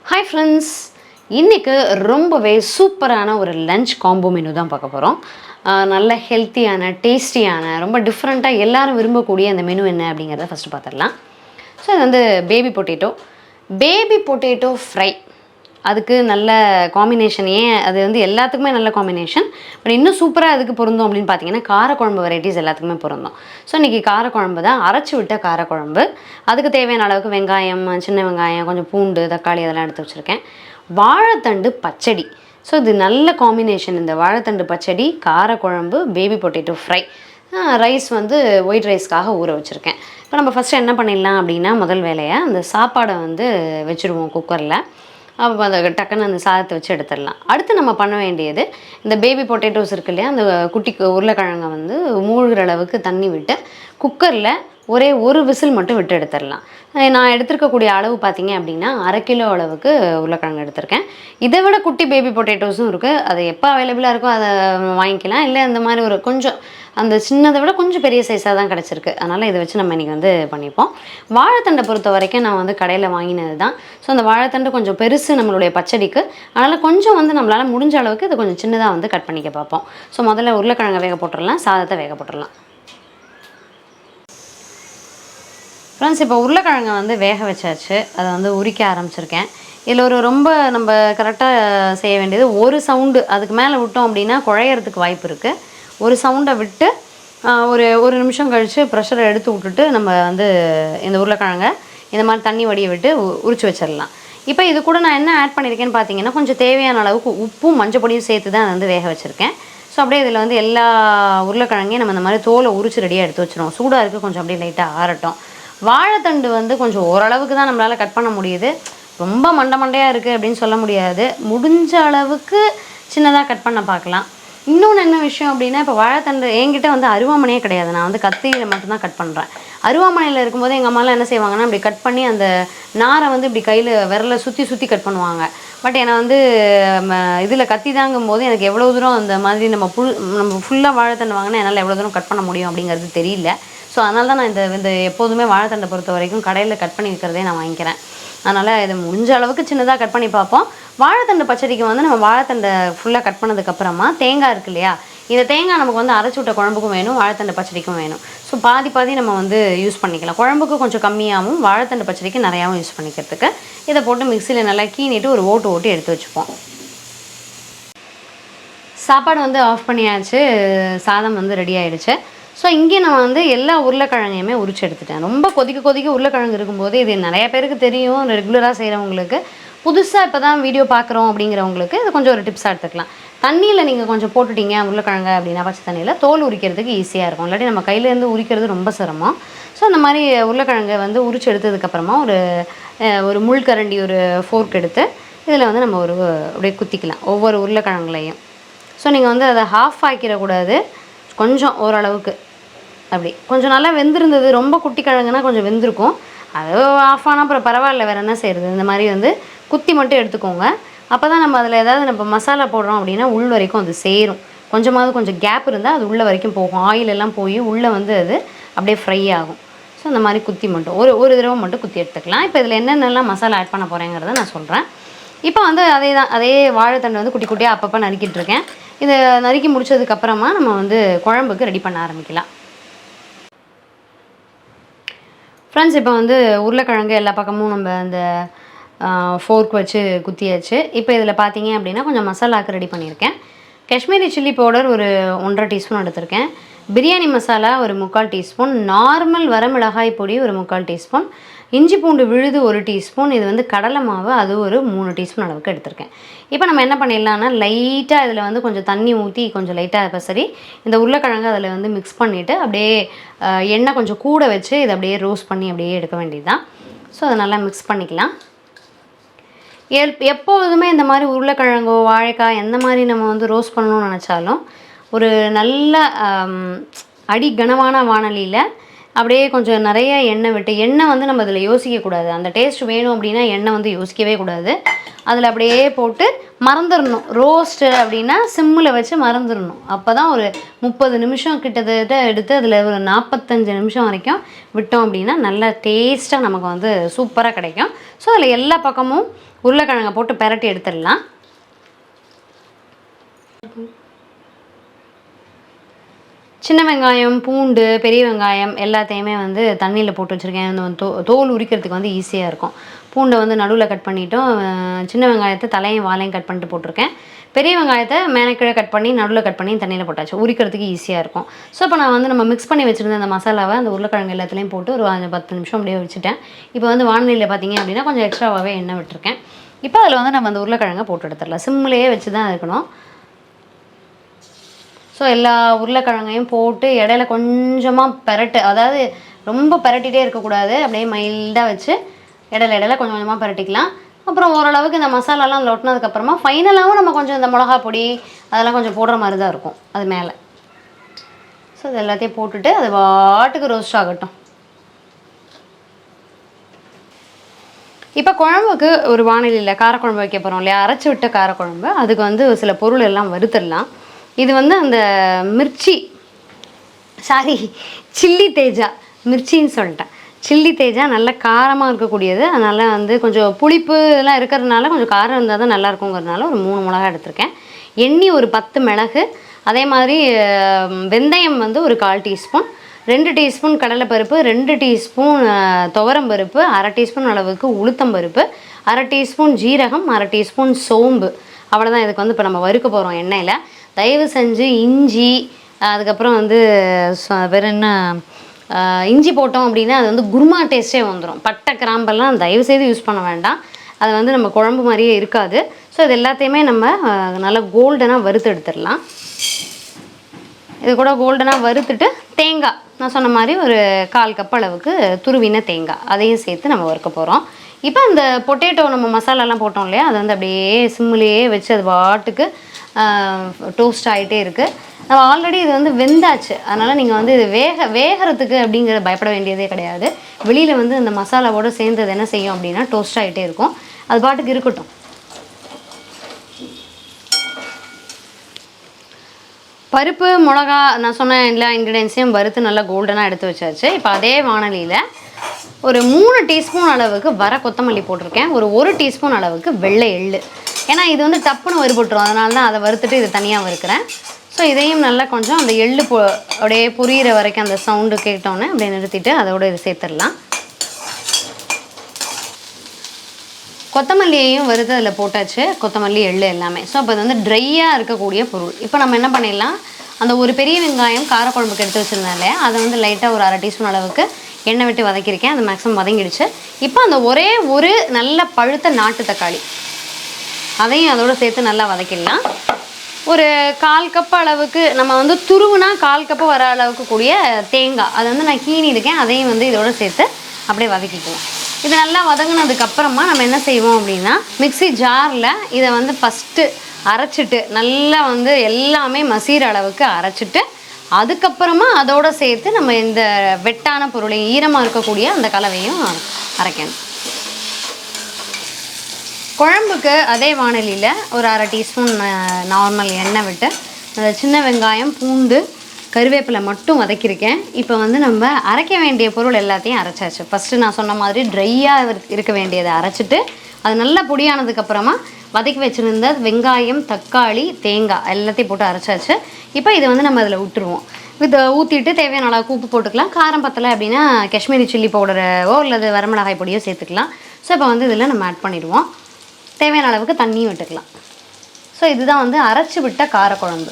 Hi friends, இன்னைக்கு ரொம்பவே சூப்பரான ஒரு லஞ்ச் காம்போ மெனு தான் பார்க்க போகிறோம். நல்ல ஹெல்த்தியான டேஸ்டியான ரொம்ப டிஃப்ரெண்ட்டாக எல்லாரும் விரும்பக்கூடிய அந்த மெனு என்ன அப்படிங்கிறத ஃபஸ்ட்டு பார்த்துடலாம். ஸோ இது வந்து பேபி பொட்டேட்டோ ஃப்ரை. அதுக்கு நல்ல காம்பினேஷன், ஏன் அது வந்து எல்லாத்துக்குமே நல்ல காம்பினேஷன், பட் இன்னும் சூப்பராக அதுக்கு பொருந்தும் அப்படின்னு பார்த்தீங்கன்னா காரக்குழம்பு வெரைட்டிஸ் எல்லாத்துக்குமே பொருந்தும். ஸோ இன்றைக்கி காரக்குழம்பு தான், அரைச்சி விட்ட காரக்குழம்பு. அதுக்கு தேவையான அளவுக்கு வெங்காயம், சின்ன வெங்காயம், கொஞ்சம் பூண்டு, தக்காளி அதெல்லாம் எடுத்து வச்சுருக்கேன். வாழைத்தண்டு பச்சடி. ஸோ இது நல்ல காம்பினேஷன், இந்த வாழைத்தண்டு பச்சடி, காரக்குழம்பு, பேபி பொட்டேட்டோ ஃப்ரை. ரைஸ் வந்து ஒயிட் ரைஸ்க்காக ஊற வச்சுருக்கேன். இப்போ நம்ம ஃபஸ்ட்டு என்ன பண்ணிடலாம் அப்படின்னா, முதல் வேலையாக அந்த சாப்பாடை வந்து வச்சுருவோம் குக்கரில். அப்போ அதை டக்குன்னு அந்த சாதத்தை வச்சு எடுத்துடலாம். அடுத்து நம்ம பண்ண வேண்டியது, இந்த பேபி பொட்டேட்டோஸ் இருக்கு இல்லையா, அந்த குட்டி உருளைக்கிழங்கை வந்து மூழ்கிற அளவுக்கு தண்ணி விட்டு குக்கரில் ஒரே ஒரு விசில் மட்டும் விட்டு எடுத்துடலாம். நான் எடுத்துருக்கக்கூடிய அளவு பார்த்தீங்க அப்படின்னா 1/2 கிலோ அளவுக்கு உருளைக்கிழங்கு எடுத்திருக்கேன். இதை விட குட்டி பேபி பொட்டேட்டோஸும் இருக்குது, அது எப்போ அவைலபிளாக இருக்கோ அதை வாங்கிக்கலாம். இல்லை இந்த மாதிரி ஒரு கொஞ்சம் அந்த சின்னதை விட கொஞ்சம் பெரிய சைஸாக தான் கிடச்சிருக்கு, அதனால் இதை வச்சு நம்ம இன்றைக்கி வந்து பண்ணிப்போம். வாழைத்தண்டை பொறுத்த வரைக்கும் நான் வந்து கடையில் வாங்கினது தான். ஸோ அந்த வாழைத்தண்டு கொஞ்சம் பெருசு நம்மளுடைய பச்சடிக்கு, அதனால் கொஞ்சம் வந்து நம்மளால் முடிஞ்ச அளவுக்கு இதை கொஞ்சம் சின்னதாக வந்து கட் பண்ணிக்க பார்ப்போம். ஸோ முதல்ல உருளைக்கிழங்கை வேக போட்டுடலாம், சாதத்தை வேக போட்டுடலாம். ஃப்ரெண்ட்ஸ், இப்போ உருளைக்கிழங்கை வந்து வேக வச்சாச்சு, அதை வந்து உரிக்க ஆரம்பிச்சிருக்கேன். இதில் ரொம்ப நம்ம கரெக்டாக செய்ய வேண்டியது, ஒரு சவுண்டு அதுக்கு மேலே விட்டோம் அப்படின்னா குழையறதுக்கு வாய்ப்பு இருக்குது. ஒரு சவுண்டை விட்டு ஒரு நிமிஷம் கழித்து ப்ரெஷரை எடுத்து விட்டுட்டு நம்ம வந்து இந்த உருளைக்கிழங்கை இந்த மாதிரி தண்ணி வடியை விட்டு உரிச்சு வச்சிடலாம். இப்போ இது கூட நான் என்ன ஆட் பண்ணியிருக்கேன்னு பார்த்தீங்கன்னா, கொஞ்சம் தேவையான அளவுக்கு உப்பும் மஞ்சள் பொடியும் சேர்த்து தான் வந்து வேக வச்சுருக்கேன். ஸோ அப்படியே இதில் வந்து எல்லா உருளைக்கிழங்கையும் நம்ம இந்த மாதிரி தோலை உரிச்சு ரெடியாக எடுத்து வச்சுருவோம். சூடாக இருக்குது, கொஞ்சம் அப்படியே லைட்டாக ஆறட்டும். வாழைத்தண்டு வந்து கொஞ்சம் ஓரளவுக்கு தான் நம்மளால் கட் பண்ண முடியுது, ரொம்ப மண்டையாக இருக்குது அப்படின்னு சொல்ல முடியாது. முடிஞ்ச அளவுக்கு சின்னதாக கட் பண்ண பார்க்கலாம். இன்னொன்று என்ன விஷயம் அப்படின்னா, இப்போ வாழைத்தண்டு என்கிட்ட வந்து அருவாமனையே கிடையாது, நான் வந்து கத்தியில் மட்டும்தான் கட் பண்ணுறேன். அருவாமனையில் இருக்கும்போது எங்கள் அம்மாலாம் என்ன செய்வாங்கன்னா, இப்படி கட் பண்ணி அந்த நாரை வந்து இப்படி கையில் விரலை சுற்றி கட் பண்ணுவாங்க. பட் என்னை வந்து இதில் கத்தி தாங்கும்போது எனக்கு எவ்வளோ தூரம் அந்த மாதிரி நம்ம ஃபுல்லாக வாழைத்தண்டு வாங்கினா என்னால் எவ்வளோ தூரம் கட் பண்ண முடியும் அப்படிங்கிறது தெரியல. ஸோ அதனால தான் நான் இந்த எப்போதுமே வாழைத்தண்டை பொறுத்த வரைக்கும் கடையில் கட் பண்ணி வைக்கிறதே நான் வாங்கிக்கிறேன். அதனால் இதை முடிஞ்ச அளவுக்கு சின்னதாக கட் பண்ணி பார்ப்போம். வாழைத்தண்டு பச்சடிக்கு வந்து நம்ம வாழைத்தண்டை ஃபுல்லாக கட் பண்ணதுக்கப்புறமா தேங்காய் இருக்குது இல்லையா, இந்த தேங்காய் நமக்கு வந்து அரைச்சி விட்ட குழம்புக்கும் வேணும், வாழைத்தண்டு பச்சடிக்கும் வேணும். ஸோ பாதி நம்ம வந்து யூஸ் பண்ணிக்கலாம். குழம்புக்கு கொஞ்சம் கம்மியாகவும் வாழைத்தண்டு பச்சடிக்கு நிறையாவும் யூஸ் பண்ணிக்கிறதுக்கு இதை போட்டு மிக்சியில் நல்லா கீனிட்டு ஒரு ஓட்டு எடுத்து வச்சுப்போம். சாப்பாடு வந்து ஆஃப் பண்ணியாச்சு, சாதம் வந்து ரெடி ஆகிடுச்சு. ஸோ இங்கே நான் வந்து எல்லா உருளைக்கிழங்கையுமே உரிச்சு எடுத்துட்டேன். ரொம்ப கொதிக்க உருளைக்கிழங்கு இருக்கும்போது, இது நிறைய பேருக்கு தெரியும், ரெகுலராக செய்கிறவங்களுக்கு. புதுசாக இப்போ தான் வீடியோ பார்க்குறோம் அப்படிங்கிறவங்களுக்கு இது கொஞ்சம் ஒரு டிப்ஸாக எடுத்துக்கலாம். தண்ணியில் நீங்கள் கொஞ்சம் போட்டுட்டீங்க உருளைக்கிழங்கு அப்படின்னா, பச்சை தண்ணியில் தோல் உரிக்கிறதுக்கு ஈஸியாக இருக்கும். இல்லாட்டி நம்ம கையிலேருந்து உரிக்கிறது ரொம்ப சிரமம். ஸோ அந்த மாதிரி உருளைக்கிழங்கை வந்து உரிச்சு எடுத்ததுக்கப்புறமா ஒரு முள்கரண்டி, ஒரு ஃபோர்க் எடுத்து இதில் வந்து நம்ம அப்படியே குத்திக்கலாம் ஒவ்வொரு உருளைக்கிழங்குலையும். ஸோ நீங்கள் வந்து அதை ஹாஃப் ஆக்கிடக்கூடாது, கொஞ்சம் ஓரளவுக்கு அப்படி கொஞ்சம் நல்லா வெந்திருந்தது. ரொம்ப குட்டி கிழங்குனா கொஞ்சம் வெந்திருக்கும், அது ஆஃப் ஆனால் அப்புறம் பரவாயில்ல, வேறு என்ன செய்கிறது. இந்த மாதிரி வந்து குத்தி மட்டும் எடுத்துக்கோங்க. அப்போ தான் நம்ம அதில் ஏதாவது நம்ம மசாலா போடுறோம் அப்படின்னா உள் வரைக்கும் அது சேரும். கொஞ்சம் கேப் இருந்தால் அது உள்ளே வரைக்கும் போகும், ஆயில் எல்லாம் போய் உள்ளே வந்து அது அப்படியே ஃப்ரை ஆகும். ஸோ இந்த மாதிரி குத்தி மட்டும் ஒரு தடவை மட்டும் குத்தி எடுத்துக்கலாம். இப்போ இதில் என்னென்னலாம் மசாலா ஆட் பண்ண போகிறேங்கிறத நான் சொல்கிறேன். இப்போ வந்து அதே வாழைத்தண்டை வந்து குட்டி குட்டியாக அப்பப்போ நறுக்கிட்டு இருக்கேன். இதை நறுக்கி முடிச்சதுக்கப்புறமா நம்ம வந்து குழம்புக்கு ரெடி பண்ண ஆரம்பிக்கலாம். ஃப்ரெண்ட்ஸ், இப்போ வந்து உருளைக்கிழங்கு எல்லா பக்கமும் நம்ம அந்த ஃபோர்க் வச்சு குத்தியாச்சு. இப்போ இதில் பார்த்தீங்க அப்படின்னா கொஞ்சம் மசாலாவுக்கு ரெடி பண்ணியிருக்கேன். காஷ்மீரி சில்லி பவுடர் ஒரு 1.5 டீஸ்பூன் எடுத்திருக்கேன். பிரியாணி மசாலா ஒரு 3/4 டீஸ்பூன், நார்மல் வரமிளகாய் பொடி ஒரு 3/4 டீஸ்பூன், இஞ்சி பூண்டு விழுது 1 டீஸ்பூன், இது வந்து கடலை மாவு அது ஒரு 3 டீஸ்பூன் அளவுக்கு எடுத்திருக்கேன். இப்போ நம்ம என்ன பண்ணிடலாம்னா, லைட்டாக இதில் வந்து கொஞ்சம் தண்ணி ஊற்றி கொஞ்சம் லைட்டாக பசரி இந்த உருளைக்கிழங்கு அதில் வந்து மிக்ஸ் பண்ணிவிட்டு அப்படியே எண்ணெய் கொஞ்சம் கூட வச்சு இதை அப்படியே ரோஸ்ட் பண்ணி அப்படியே எடுக்க வேண்டியது தான். ஸோ அதை நல்லா மிக்ஸ் பண்ணிக்கலாம். எப்போதுமே இந்த மாதிரி உருளைக்கிழங்கோ வாழைக்காய் எந்த மாதிரி நம்ம வந்து ரோஸ்ட் பண்ணணும்னு நினச்சாலும் ஒரு நல்ல அடி கனமான வானலியில் அப்படியே கொஞ்சம் நிறைய எண்ணெய் விட்டு, எண்ணெய் வந்து நம்ம அதில் யோசிக்கக்கூடாது. அந்த டேஸ்ட் வேணும் அப்படின்னா எண்ணெய் வந்து யோசிக்கவே கூடாது. அதில் அப்படியே போட்டு மறந்துடணும். ரோஸ்ட்டு அப்படின்னா சிம்மில் வச்சு மறந்துடணும். அப்போ தான் ஒரு 30 நிமிஷம் கிட்டத்தட்ட எடுத்து அதில் ஒரு 45 நிமிஷம் வரைக்கும் விட்டோம் அப்படின்னா நல்லா டேஸ்ட்டாக நமக்கு வந்து சூப்பராக கிடைக்கும். ஸோ அதில் எல்லா பக்கமும் உருளைக்கிழங்கை போட்டு பெரட்டி எடுத்துடலாம். சின்ன வெங்காயம், பூண்டு, பெரிய வெங்காயம் எல்லாத்தையுமே வந்து தண்ணியில் போட்டு வச்சுருக்கேன். இந்த தோல் உரிக்கிறதுக்கு வந்து ஈஸியாக இருக்கும். பூண்டை வந்து நடுவில் கட் பண்ணிவிட்டோம். சின்ன வெங்காயத்தை தலையும் வாலையும் கட் பண்ணிட்டு போட்டிருக்கேன். பெரிய வெங்காயத்தை மேனக்கீழே கட் பண்ணி நடுவில் கட் பண்ணி தண்ணியில் போட்டாச்சு. உரிக்கிறதுக்கு ஈஸியாக இருக்கும். ஸோ இப்போ நான் வந்து நம்ம மிக்ஸ் பண்ணி வச்சுருந்த அந்த மசாலாவை அந்த உருளைக்கிழங்கு எல்லாத்துலேயும் போட்டு ஒரு 10 நிமிஷம் அப்படியே வச்சுட்டேன். இப்போ வந்து வானிலையில் பார்த்தீங்க அப்படின்னா கொஞ்சம் எக்ஸ்ட்ராவாகவே எண்ணெய் விட்டுருக்கேன். இப்போ அதில் வந்து நம்ம அந்த உருளைக்கிழங்கை போட்டு எடுத்துடலாம். சிம்லேயே வச்சு தான் இருக்கணும். ஸோ எல்லா உருளைக்கிழங்கையும் போட்டு இடையில கொஞ்சமாக பெரட்டு, அதாவது ரொம்ப பெரட்டிகிட்டே இருக்கக்கூடாது. அப்படியே மைல்டாக வச்சு இடையில கொஞ்சம் கொஞ்சமாக பெரட்டிக்கலாம். அப்புறம் ஓரளவுக்கு இந்த மசாலாலாம் அதில் ஒட்டினதுக்கப்புறமா ஃபைனலாகவும் நம்ம கொஞ்சம் இந்த மிளகா பொடி அதெல்லாம் கொஞ்சம் போடுற மாதிரி தான் இருக்கும் அது மேலே. ஸோ இது எல்லாத்தையும் போட்டுட்டு அது பாட்டுக்கு ரோஸ்ட் ஆகட்டும். இப்போ குழம்புக்கு ஒரு வானிலையில் காரக்குழம்பு வைக்க போகிறோம் இல்லையா, அரைச்சி விட்ட காரக்குழம்பு. அதுக்கு வந்து சில பொருள் எல்லாம் வறுத்துடலாம். இது வந்து அந்த சில்லி தேஜா, மிர்ச்சின்னு சொல்லிட்டேன். சில்லி தேஜா நல்ல காரமாக இருக்கக்கூடியது. அதனால் வந்து கொஞ்சம் புளிப்பு இதெல்லாம் இருக்கிறதுனால கொஞ்சம் காரம் இருந்தால் தான் நல்லா இருக்குங்கிறதுனால ஒரு 3 மிளகா எடுத்திருக்கேன். எண்ணெய் ஒரு 10 மிளகு, அதே மாதிரி வெந்தயம் வந்து ஒரு 1/4 டீஸ்பூன், 2 டீஸ்பூன் கடலைப்பருப்பு, 2 டீஸ்பூன் துவரம்பருப்பு, 1/2 டீஸ்பூன் அளவுக்கு உளுத்தம்பருப்பு, 1/2 டீஸ்பூன் ஜீரகம், 1/2 டீஸ்பூன் சோம்பு. அவ்வளோதான். இதுக்கு வந்து இப்போ நம்ம வறுக்க போகிறோம் எண்ணெயில். தயவு செஞ்சு இஞ்சி, அதுக்கப்புறம் வந்து வேறு என்ன, இஞ்சி போட்டோம் அப்படின்னா அது வந்து குருமா டேஸ்ட்டே வந்துடும். பட்டை கிராம்பெல்லாம் தயவுசெய்து யூஸ் பண்ண வேண்டாம். அது வந்து நம்ம குழம்பு மாதிரியே இருக்காது. ஸோ இது எல்லாத்தையுமே நம்ம நல்லா கோல்டனாக வறுத்து எடுத்துடலாம். இது கூட கோல்டனாக வறுத்துட்டு தேங்காய், நான் சொன்ன மாதிரி ஒரு 1/4 கப் அளவுக்கு துருவின தேங்காய் அதையும் சேர்த்து நம்ம வறுக்க போகிறோம். இப்போ இந்த பொட்டேட்டோ நம்ம மசாலாலாம் போட்டோம் இல்லையா, அது வந்து அப்படியே சிம்மிலேயே வச்சு அது பாட்டுக்கு டோஸ்ட் ஆகிட்டே இருக்குது. நம்ம ஆல்ரெடி இது வந்து வெந்தாச்சு. அதனால் நீங்கள் வந்து இது வேகிறதுக்கு அப்படிங்கிற பயப்பட வேண்டியதே கிடையாது. வெளியில் வந்து இந்த மசாலாவோடு சேர்ந்தது என்ன செய்யும் அப்படின்னா டோஸ்ட் ஆகிட்டே இருக்கும். அது பாட்டுக்கு இருக்கட்டும். பருப்பு, மிளகா, நான் சொன்ன எல்லா இன்க்ரீடியன்ஸையும் வறுத்து நல்லா கோல்டனாக எடுத்து வச்சாச்சு. இப்போ அதே வானலியில் ஒரு 3 டீஸ்பூன் அளவுக்கு வர கொத்தமல்லி போட்டிருக்கேன். ஒரு 1 டீஸ்பூன் அளவுக்கு வெள்ளை எள்ளு. ஏன்னா இது வந்து டப்புன்னு வறுபட்டுரும், அதனால தான் அதை வறுத்துட்டு இது தனியாக வறுக்கிறேன். ஸோ இதையும் நல்லா கொஞ்சம் அந்த எள்ளு அப்படியே புரிகிற வரைக்கும் அந்த சவுண்டு கேட்டோன்னே அப்படியே நிறுத்திட்டு அதோடு இது சேர்த்துடலாம். கொத்தமல்லியையும் வறுத்து அதில் போட்டாச்சு, கொத்தமல்லி எள்ளு எல்லாமே. ஸோ அப்போ இது வந்து ட்ரையாக இருக்கக்கூடிய பொருள். இப்போ நம்ம என்ன பண்ணிடலாம், அந்த ஒரு பெரிய வெங்காயம் காரக்குழம்புக்கு எடுத்து வச்சுருந்தேன் இல்லையா, அதை வந்து லைட்டாக ஒரு 1/2 டீஸ்பூன் அளவுக்கு எண்ணெய் விட்டு வதக்கியிருக்கேன். அது மேக்ஸிமம் வதங்கிடுச்சு. இப்போ அந்த ஒரே ஒரு நல்ல பழுத்த நாட்டு தக்காளி அதையும் அதோடு சேர்த்து நல்லா வதக்கிடலாம். ஒரு 1/4 கப் அளவுக்கு நம்ம வந்து துருவுனா 1/4 கப்பு வர அளவுக்கு கூடிய தேங்காய் அதை வந்து நான் கீனி இருக்கேன், அதையும் வந்து இதோடு சேர்த்து அப்படியே வதக்கிக்குவோம். இது நல்லா வதங்கினதுக்கப்புறமா நம்ம என்ன செய்வோம் அப்படின்னா, மிக்ஸி ஜாரில் இதை வந்து ஃபஸ்ட்டு அரைச்சிட்டு நல்லா வந்து எல்லாமே மசீர அளவுக்கு அரைச்சிட்டு அதுக்கப்புறமா அதோடு சேர்த்து நம்ம இந்த வெட்டான பொருளையும் ஈரமாக இருக்கக்கூடிய அந்த கலவையும் அரைக்கணும். குழம்புக்கு அதே வானலியில் ஒரு 1/2 டீஸ்பூன் நார்மல் எண்ணெய் விட்டு சின்ன வெங்காயம், பூண்டு, கருவேப்பிலை மட்டும் வதக்கியிருக்கேன். இப்போ வந்து நம்ம அரைக்க வேண்டிய பொருள் எல்லாத்தையும் அரைச்சாச்சு. ஃபஸ்ட்டு நான் சொன்ன மாதிரி ட்ரையாக இருக்க வேண்டியதை அரைச்சிட்டு அது நல்லா பொடியானதுக்கப்புறமா வதக்கி வச்சுருந்த வெங்காயம், தக்காளி, தேங்காய் எல்லாத்தையும் போட்டு அரைச்சாச்சு. இப்போ இதை வந்து நம்ம அதில் விட்டுருவோம். இதை ஊற்றிட்டு தேவையான அளவுக்கு உப்பு போட்டுக்கலாம். காரம் பத்தலை அப்படின்னா காஷ்மீரி சில்லி பவுடரோ அல்லது வரமிளகாய் பொடியோ சேர்த்துக்கலாம். ஸோ இப்போ வந்து இதில் நம்ம ஆட் பண்ணிடுவோம். தேவையான அளவுக்கு தண்ணியும் விட்டுக்கலாம். ஸோ இதுதான் வந்து அரைச்சி விட்ட காரக்குழம்பு.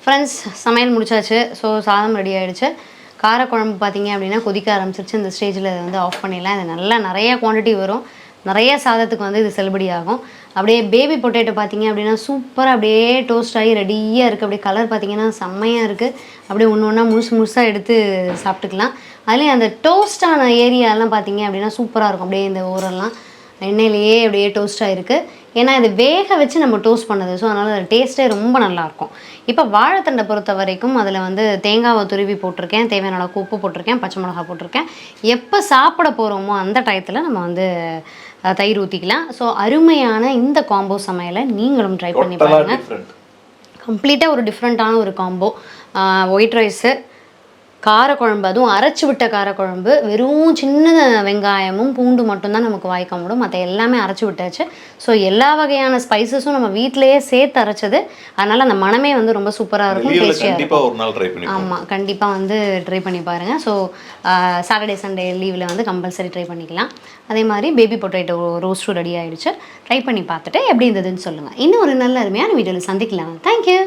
ஃப்ரெண்ட்ஸ், சமையல் முடிச்சாச்சு. ஸோ சாதம் ரெடி ஆகிடுச்சு. காரக்குழம்பு பார்த்திங்க அப்படின்னா கொதிக்க ஆரம்பிச்சிருச்சு. இந்த ஸ்டேஜில் இதை வந்து ஆஃப் பண்ணிடலாம். இது நல்லா நிறையா குவான்டிட்டி வரும், நிறைய சாதத்துக்கு வந்து இது செல்லுபடி ஆகும். அப்படியே பேபி பொட்டேட்டோ பார்த்திங்க அப்படின்னா சூப்பராக அப்படியே டோஸ்ட் ஆகி ரெடியாக இருக்குது. அப்படியே கலர் பார்த்திங்கன்னா செம்மையாக இருக்குது. அப்படியே ஒன்று ஒன்றா முழுசாக எடுத்து சாப்பிட்டுக்கலாம். அதுலேயும் அந்த டோஸ்டான ஏரியாலாம் பார்த்திங்க அப்படின்னா சூப்பராக இருக்கும். அப்படியே இந்த ஊரெல்லாம் எண்ணெயிலேயே அப்படியே டோஸ்ட்டாக இருக்குது. ஏன்னா இது வேக வச்சு நம்ம டோஸ்ட் பண்ணது. ஸோ அதனால் அது டேஸ்ட்டே ரொம்ப நல்லாயிருக்கும். இப்போ வாழைத்தண்டை பொறுத்த வரைக்கும் அதில் வந்து தேங்காவை துருவி போட்டிருக்கேன், தேவையான அளவுக்கு உப்பு போட்டிருக்கேன், பச்சை மிளகா போட்டிருக்கேன். எப்போ சாப்பிட போகிறோமோ அந்த டயத்தில் நம்ம வந்து தயிர் ஊற்றிக்கலாம். ஸோ அருமையான இந்த காம்போ சமையலை நீங்களும் ட்ரை பண்ணி பாருங்கள். கம்ப்ளீட்டாக ஒரு டிஃப்ரெண்ட்டான ஒரு காம்போ. ஒயிட் ரைஸு, காரக்குழம்பு, அதுவும் அரைச்சி விட்ட காரக்குழம்பு, வெறும் சின்ன வெங்காயமும் பூண்டு மட்டும்தான் நமக்கு வாய்க்க முடியும், மற்ற எல்லாமே அரைச்சி விட்டாச்சு. ஸோ எல்லா வகையான ஸ்பைசஸும் நம்ம வீட்டிலையே சேர்த்து அரைச்சது, அதனால் அந்த மனமே வந்து ரொம்ப சூப்பராக இருக்கும், டேஸ்டியாக இருக்கும். ஆமாம், கண்டிப்பாக வந்து ட்ரை பண்ணி பாருங்கள். ஸோ சாட்டர்டே சண்டே லீவில் வந்து கம்பல்சரி ட்ரை பண்ணிக்கலாம். அதே மாதிரி பேபி பொட்டேட்டோ ரோஸ்ட்டும் ரெடி ஆகிடுச்சு. ட்ரை பண்ணி பார்த்துட்டு எப்படி இருந்ததுன்னு சொல்லுங்கள். இன்னும் ஒரு நல்ல அருமையான வீடியோவில் சந்திக்கலாம். தேங்க்யூ.